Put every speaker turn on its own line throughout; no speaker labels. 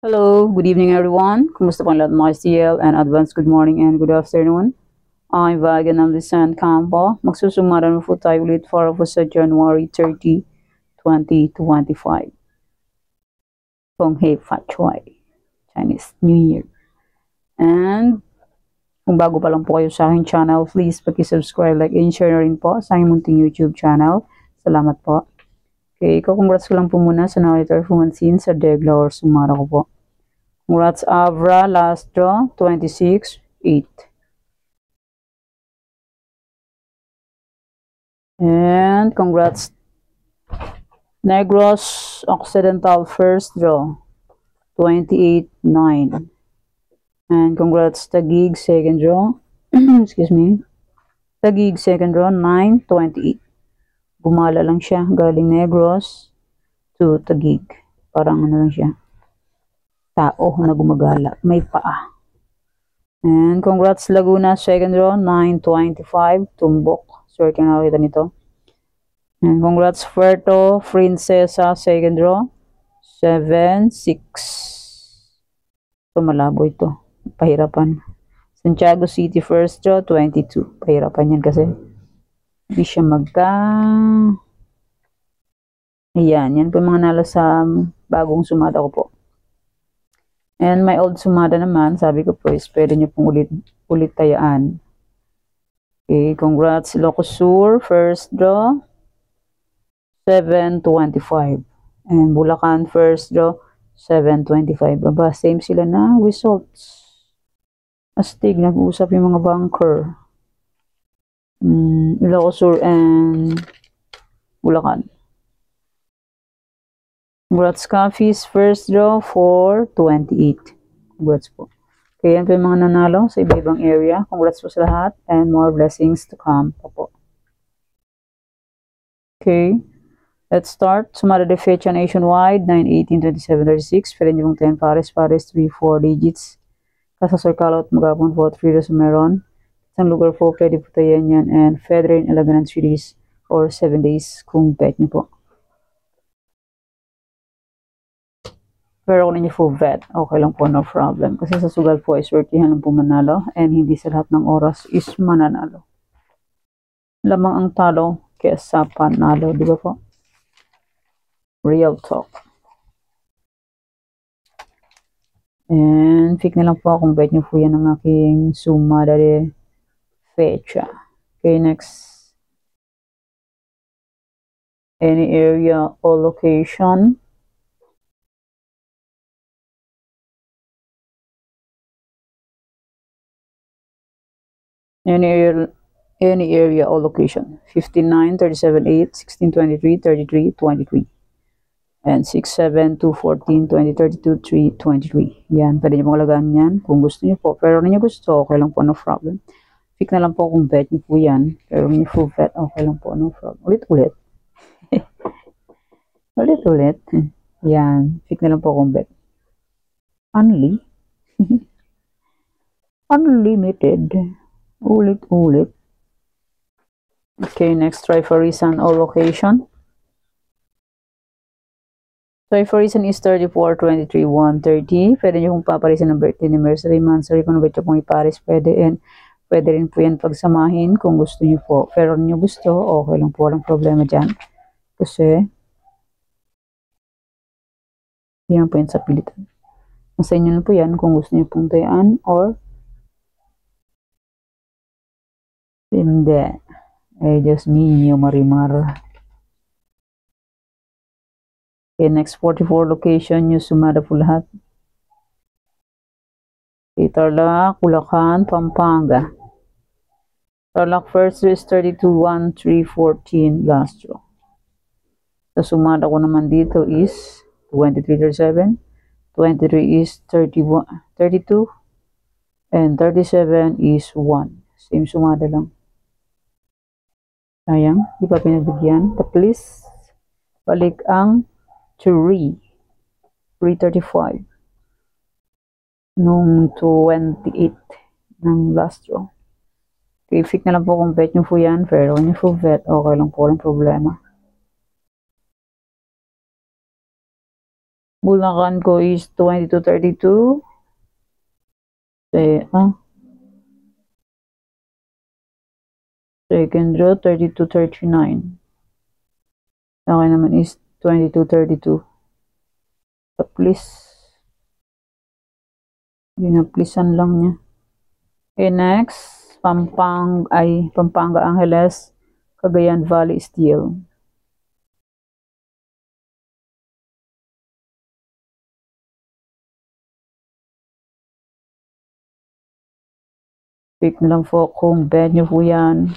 Hello, good evening everyone. Kumusta po ang lahat mga STL and advance good morning and good afternoon. I'm Vagan Lisan Campo. Magsusumaran po tayo ulit para po sa January 30, 2025. Kung Hei Fat Choi, Chinese New Year. And kung bago pa lang po kayo sa aking channel, please paki-subscribe, like, and share na rin po sa aking munting YouTube channel. Salamat po. Okay, congrats ko lang po muna sa nakita pumansin sa Degla or Sumara ko po. Congrats Avra, last draw, 26-8. And congrats Negros Occidental first draw, 28-9. And congrats Taguig second draw, excuse me, Taguig second draw, 9-28. Bumala lang siya, galing Negros to Taguig. Parang ano lang siya, tao na gumagala, may paa. And congrats Laguna second draw, 9-25, tumbok. Swerte na nakita nito. And congrats Puerto Princesa second draw, 7-6. So malabo ito, pahirapan. Santiago City first draw, 22. Pahirapan yan kasi hindi siya ayan, yan po yung mga nalo sa bagong sumada ko po. And my old sumada naman, sabi ko po is pwede nyo pong ulit tayaan. Okay, congrats Ilocos Sur, first draw, 7-25. And Bulacan, first draw, 7-25. Aba, same sila na results. Astig, nag-uusap yung mga banker. Ilocos Sur and Bulacan. Congrats Coffees, first draw, 4-28. Congrats po. Okay, yan po yung mga nanalo sa iba-ibang area. Congrats po sa lahat and more blessings to come po. Okay, let's start. Sumada de fecha nationwide, 9-18-27-36. Pwede nyo pong 10 pares, 3-4 digits. Kasasor kalot, magapon po 3 sa meron. Isang lugar po, pwede po tayo yan. And Federal 11 and 3 days or 7 days kung bet nyo po. Pero kung ninyo full vet, okay lang po, no problem. Kasi sa sugal po ay swertihan lang po manalo and hindi sa lahat ng oras is mananalo. Lamang ang talo kesa panalo, di ba po? Real talk. And pick na lang po kung bet nyo po yan ang aking sumada de fecha. Okay, next. Any area or location. Any area or location. 59, 37, 8, 16, 23, 33, 23. And 6, 7, 2, 14, 20, 32, 3, 23. Yan, pwede nyo pong alagaan yan kung gusto nyo po. Pero kung nyo gusto, okay lang po, no problem. Pick na lang po kung bet nyo po yan. Pero kung nyo full bet, okay lang po, no problem. Ulit-ulit. Ulit-ulit. Yan, pick na lang po kung bet. Only. Unlimited. Ulit-ulit. Okay, next, try for reason or location. Try for reason is 34, 23, 130. Pwede nyo kung paparisan ng birthday, anniversary, monthsary, kung bet nyo pong iparis, pwede. And pwede rin po yan pagsamahin kung gusto nyo po. Pero kung nyo gusto, okay lang po, walang problema dyan. Kasi, yan po yan sa pilitan. Nasa inyo na po yan kung gusto nyo pong tayaan or hindi. Eh, just me, Marimar. Okay, next 44 location, yung sumada po lahat. Okay, Tarlac, Bulacan, Pampanga. Tarlac first is 32, 1, 3, 14, last draw. Sa sumada ko naman dito is 23, 37. 23 is 31, 32. And 37 is 1. Same sumada lang. Sayang, di pa pinagbigyan. But please, balik ang 335 nung 28 ng last draw. Okay, pick na lang po kung bet nyo po yan. Pero kung nyo po bet, okay lang po, walang problema. Bulacan ko is 2232. Second row, 3239. Sa akin naman is 2232. So, please. Ginaplisan lang niya. Okay, next. Pampanga Angeles, Cagayan Valley Steel. Pick na lang po kung bed nyo po yan.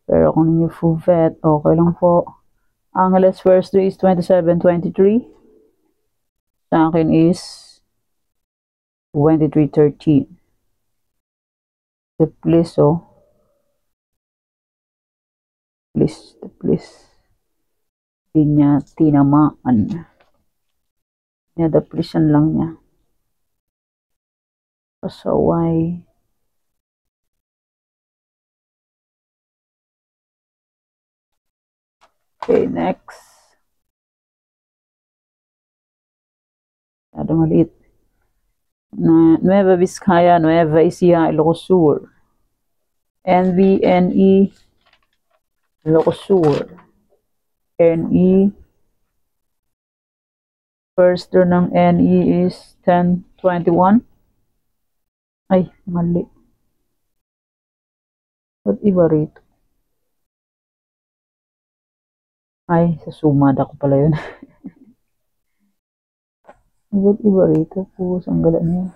Pero kung nyo po vet, okay lang po. Angeles first day is 2723. Sa akin is 2313. The please, oh. Please, the please. Di niya tinamaan. Nadaplisan lang niya. Pasaway. Okay, next. Masyado maliit. Nueva Vizcaya, Nueva Ecija, Ilocos Sur. NVNE, Ilocos Sur. NE. First door ng NE is 1021. Ay, mali. Ba't iba rito? Ay, sa sumad ako pala yun. Ba't iba rito? Pus, ang gala niya.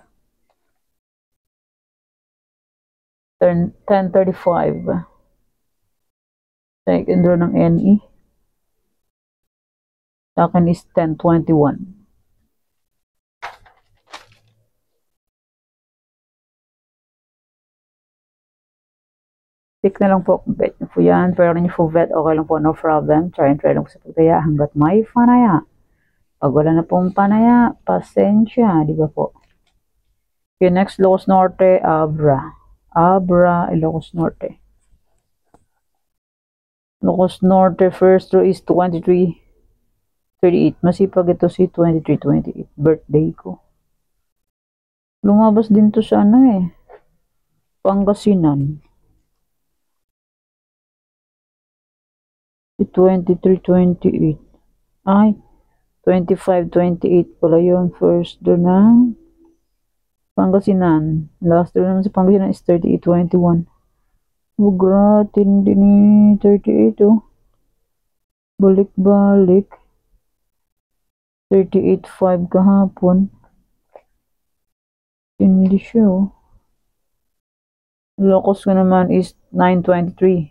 1035. Second row ng NE. Sa akin is 1021. Pick na lang po kung bet nyo po yan. Pero nyo po vet, okay lang po, no problem. Try and try lang po sa pagkaya hanggat may panaya. Pag wala na pong panaya, pasensya, di ba po? Okay, next, Ilocos Norte, Abra. Abra, Ilocos Norte. Ilocos Norte, first row is 2338. Masipag ito si 2328. Birthday ko. Lumabas din to sa ano eh. Pangasinan. 2328. Ay, 2528 pala yun. First doon ng Pangasinan. Last doon naman sa Pangasinan is 3821. Bugratin din ni 38 oh. Balik-balik. 38.5 kahapon. Hindi siya oh. Ilocos ko naman is 923.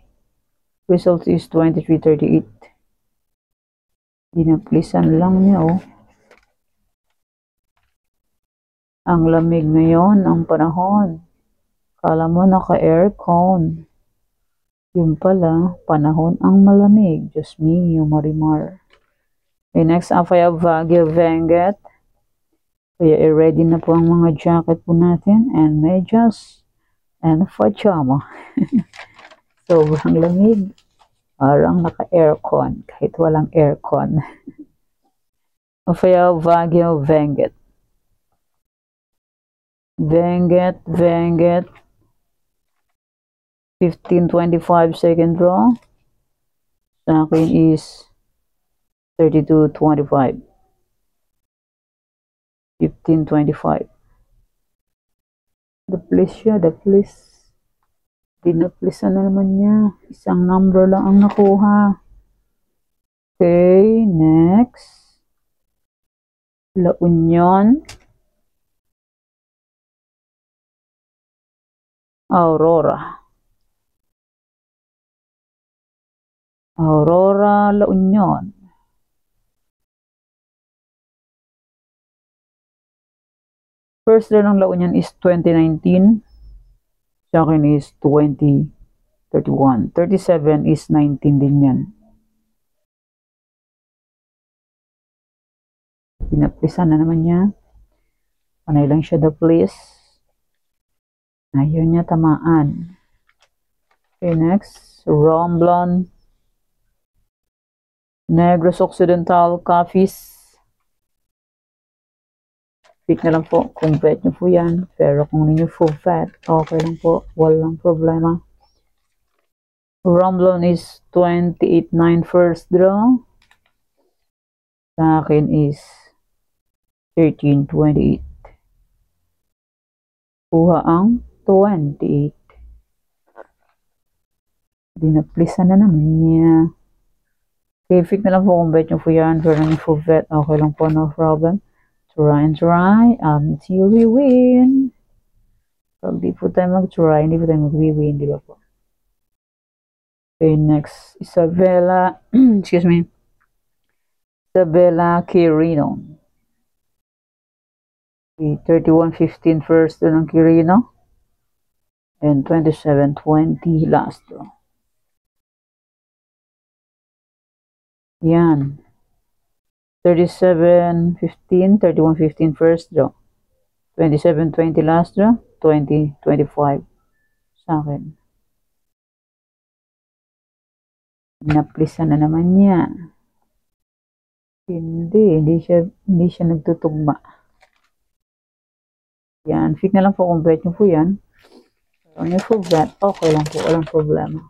Result is 2338. Dinaplisan lang niya oh. Ang lamig ngayon, ang panahon. Kala mo naka-aircon. Yun pala, panahon ang malamig. Diyos mio, Marimar. Okay, next, Afaya Baguio Benguet. Kaya i-ready na po ang mga jacket po natin. And medyas. And pajama. Sobrang lamig. Parang naka-aircon. Kahit walang aircon. Afaya Baguio Benguet. Benguet. 1525 second row. Sa akin is 3225. 1525. The place siya, the place. Dinaplisan na naman niya. Isang number lang ang nakuha. Okay, next. La Union. Aurora. Aurora, La Union. First row ng La Union is 2019. Sa akin is 2031. 37 is 19 din yan. Pinaplisan na naman niya. Panay lang siya the place. Ayaw niya tamaan. Okay, next. Romblon. Negros Occidental, Capiz. pick na lang po kung bet nyo po yan. Pero kung ninyo full fat, okay lang po. Walang problema. Romblon is 28.9 first draw. Sa akin is 13.28. Kuha ang 28. Dinaplisan na naman niya. Okay, pick na lang po kung bet nyo po yan. Pero kung full bet, okay lang po. No problem. Try and try until we win. Pag di po tayo mag-try, hindi po tayo mag-win, di ba po? Okay, next, Isabella, excuse me, Isabella Quirino. Okay, 31.15 first ng Quirino. And 27.20 last draw. Yan. 37.15, 31.15 first draw. 27.20 last draw. 20.25 sa akin. Naplisan na naman niya. Hindi siya nagtutugma. Yan, pick na lang po kung bet nyo po yan. Kung yung full bet, okay lang po, walang problema.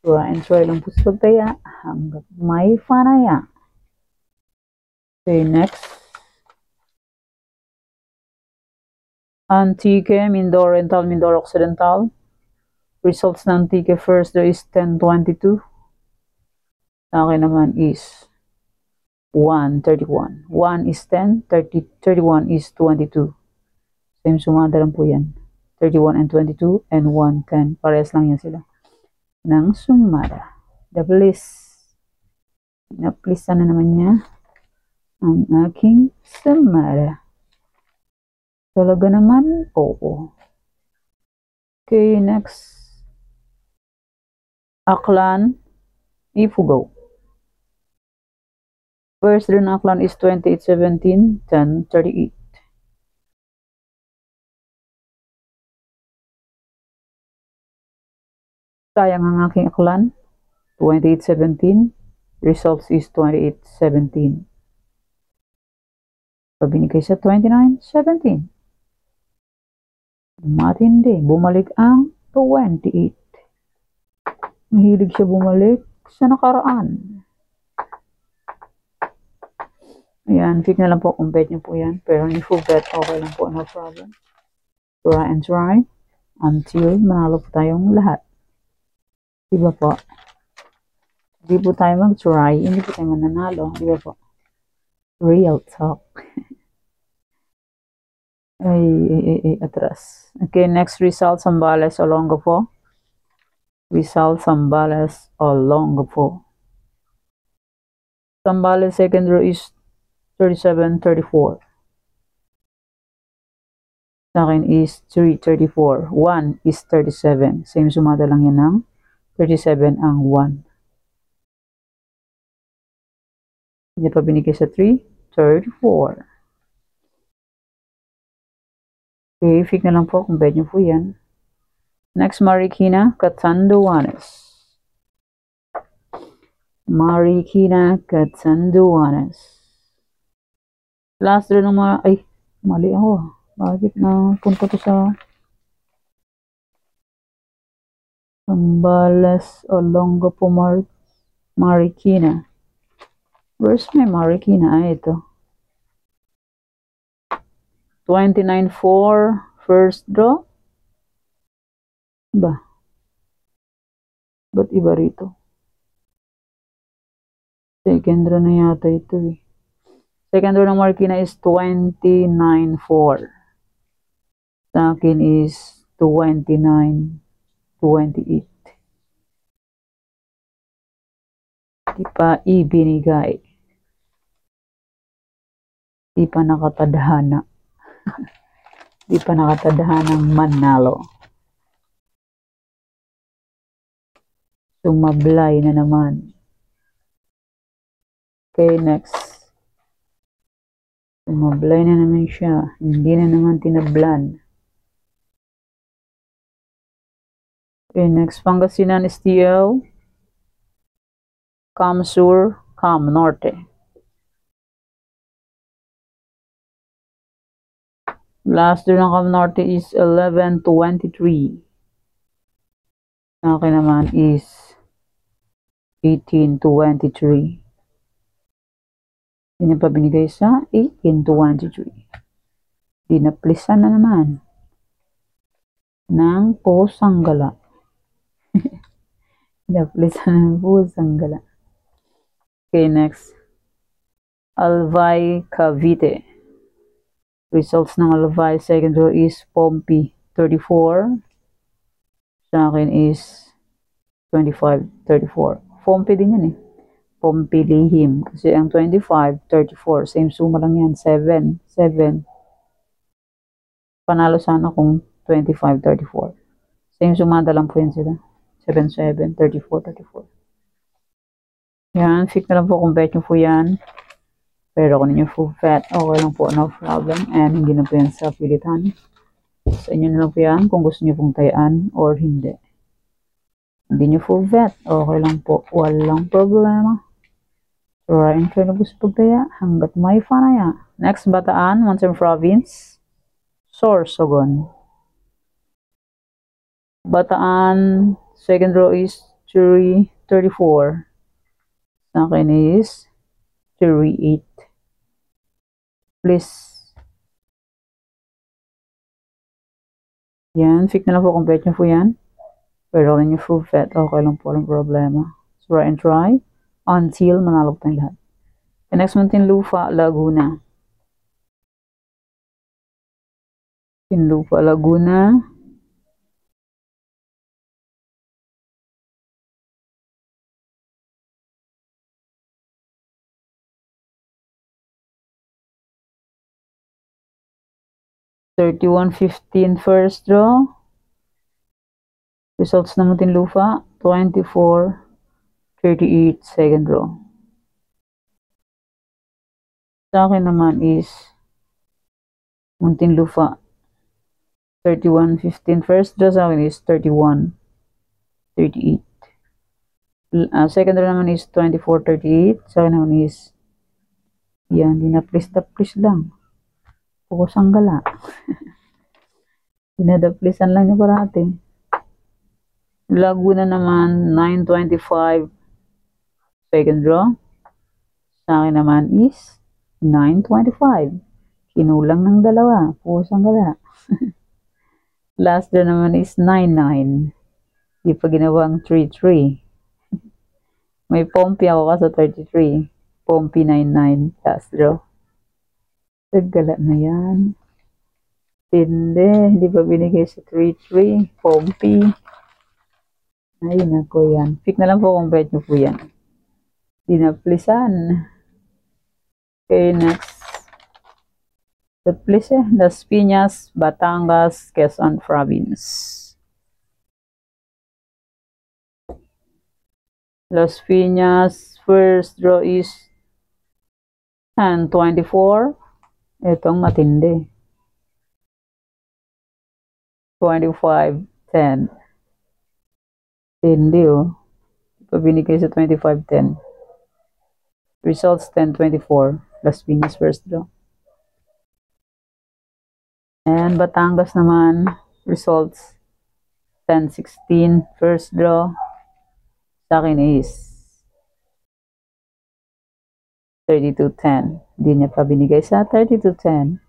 Try and try lang po sa pagtaya hanggang may panaya. Okay, next. Antique, Mindoro Oriental, Mindoro Occidental. Results ng Antique first there is 10.22. Sa akin naman is 1.31. 1 is 10, 31 is 22. Same sumada lang po yan. 31 and 22 and 110. Parehas lang yan sila. Nang sumada. The bliss. Naplisa na naman niya ang aking sumada. Talaga naman, oo. Okay, next. Aklan, Ifugao. First rin Aklan is 28.17, 10.38. Sayang ang aking Aklan, 28.17. Results is 28.17. Pabinigay sa 29.17. Matindi. Bumalik ang 28. Mahilig siya bumalik sa nakaraan. Ayan, pick na lang po kung bet nyo po yan. Pero hindi full bet, okay lang po, no problem. Try and try until manalo po tayong lahat. Diba po? Hindi po tayo mag-try, hindi po tayo mananalo. Diba po? Real talk. Ay, atras. Okay, next result, Zambales Olongapo. Result, Zambales Olongapo. Zambales second row is 37.34. Sa akin is 3.34. 1 is 37. Same sumada lang yan ng 37 ang 1. Hindi pa binigay sa 3.34. Okay, pick na lang po kung bet nyo po yan. Next, Marikina Catanduanes. Marikina Catanduanes. Last draw ng mga... Ay, mali ako. Bakit na punta to sa... Zambales Olongapo Marikina. Where's my Marikina? Ay, ito. 29.4 first draw. Ba? Ba't iba rito? Second draw na yata ito eh. Second draw ng Marikina is 29.4. Sa akin is 29.28. Di pa ibinigay. Di pa nakatadhana. Di pa nakatadhanang manalo. Sumablay na naman. Okay, next. Sumablay na naman siya. Hindi na naman tinablan. Okay, next. Pangasinan STL. Cam Sur, Cam Norte. Last year ng Cam Norte is 1123. Sa akin naman is 1823. Hindi niya pa binigay sa 1823. Dinaplisan na naman ng pusang gala. Dinaplisan ng pusang gala. Okay, next. Albay Cavite. Results ng Albay, second row is Pompey 34. Sa akin is 25, 34. Pompey din yan eh. Pompey Lihim. Kasi ang 25, 34. Same suma lang yan. 7, 7. Panalo sana kung 25, 34. Same sumada lang po yan sila. 7, 7, 34, 34. Yan. Fix na lang po kung bet nyo po yan. Pero kung ninyo full fat, okay lang po, no problem. And hindi na po yan sa pilitan. Sa inyo na lang po yan kung gusto nyo pong tayaan or hindi. Hindi nyo full vet, okay lang po. Walang problema. Try and try na gusto pagtaya hanggat may fanaya. Next, Bataan, Monterrey Province. Sorsogon. Bataan, second row is 334. Sa akin is 38. Please. Yan, fix na lang po kung bet nyo po yan. Pero kung yung full fat, okay lang po, walang problema. So, try and try until manalo po tayong lahat. The next one, Tinlupa, Laguna. Tinlupa, Laguna. $31.15 first draw. Results ng Muntinlupa, 24.38 second draw. Sa akin naman is Muntinlupa, 31.15 first draw. Sa akin is 31.38. Second draw naman is 24.38. Sa akin naman is yan, dinaplis lang. Pukusang gala. Dinadaplisan lang niya parati. Laguna naman, 9.25 second draw. Sa akin naman is 9.25. Kinulang ng dalawa. Pusang gala. Last draw naman is 9.9. Di pa ginawang 3.3. May Pompey ako ka sa 33. Pompey 9.9. Last draw. Naggala na yan. Hindi pa binigay sa 3.3. Pompey. Ay, nako yan. Pick na lang po kung bet nyo po yan. Dinaplisan. Okay, next. Las Piñas, Batangas, Quezon Province. Las Piñas, first draw is 10-24. Itong matindi. 25-10. Hindi oh. Ito binigay sa 25-10. Results 10-24. Las Piñas first draw. And Batangas naman. Results 10-16 first draw. Sa akin is 32-10. Hindi niya pa binigay sa 32-10.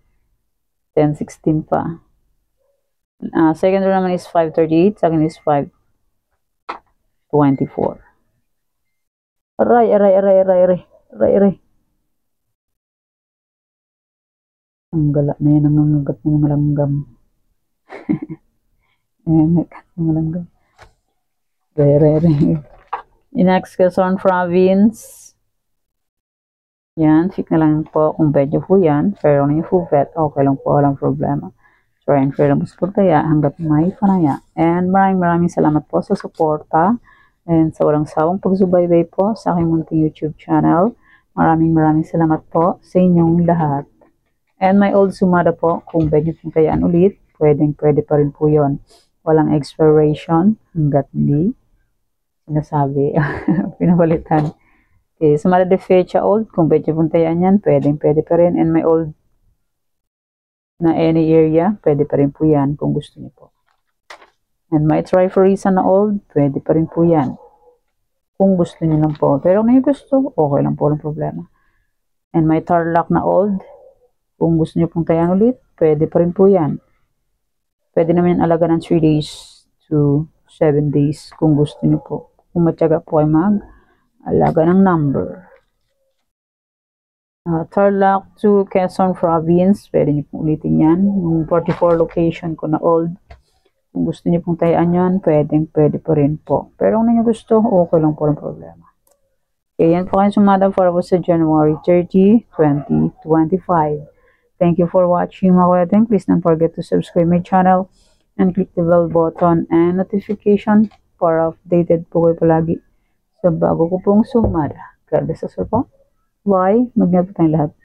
10-16 pa. Second row naman is 5-38. Sa akin is 5-24. Aray. Ang gala na yan. Ang ngagat na ng langgam. Ngagat ng langgam. Aray. Next, Quezon Province. Yan, pick na lang po kung bet nyo po yan. Pero kung yung full bet, okay lang po, walang problema. Try and fair lang po sa pagtaya hanggat may panaya. And maraming salamat po sa suporta and sa walang sawang pagsubaybay po sa aking munting YouTube channel. Maraming salamat po sa inyong lahat. And my old sumada po, kung bet nyo pong tayaan ulit, pwede pa rin po yun. Walang expiration hanggat hindi sinasabi, pinabalitan. Okay, sumada de fecha old, kung bet nyo pong tayaan yan, pwede pa rin. And my old na any area, pwede pa rin po yan kung gusto niyo po. And may Triforiza na old, pwede pa rin po yan kung gusto niyo lang po. Pero kung niyo gusto, okay lang po, walang problema. And may Tarlac na old, kung gusto niyo pong tayan ulit, pwede pa rin po yan. Pwede naman yung alaga ng 3 days to 7 days kung gusto niyo po. Kung matyaga po kayo mag-alaga ng number. Tarlac to Quezon Province, pwede niyo pong ulitin yan. Yung 44 location ko na old, kung gusto niyo pong tayaan yan, pwede pa rin po. Pero kung niyo gusto, okay lang po, ang problema. Okay, yan po kayo sumada para po sa January 30, 2025. Thank you for watching mga kuyating. Please don't forget to subscribe my channel and click the bell button and notification para updated po kayo palagi sa bago ko pong sumada. God bless us all po. Bye. Mag-ingat po tayong lahat.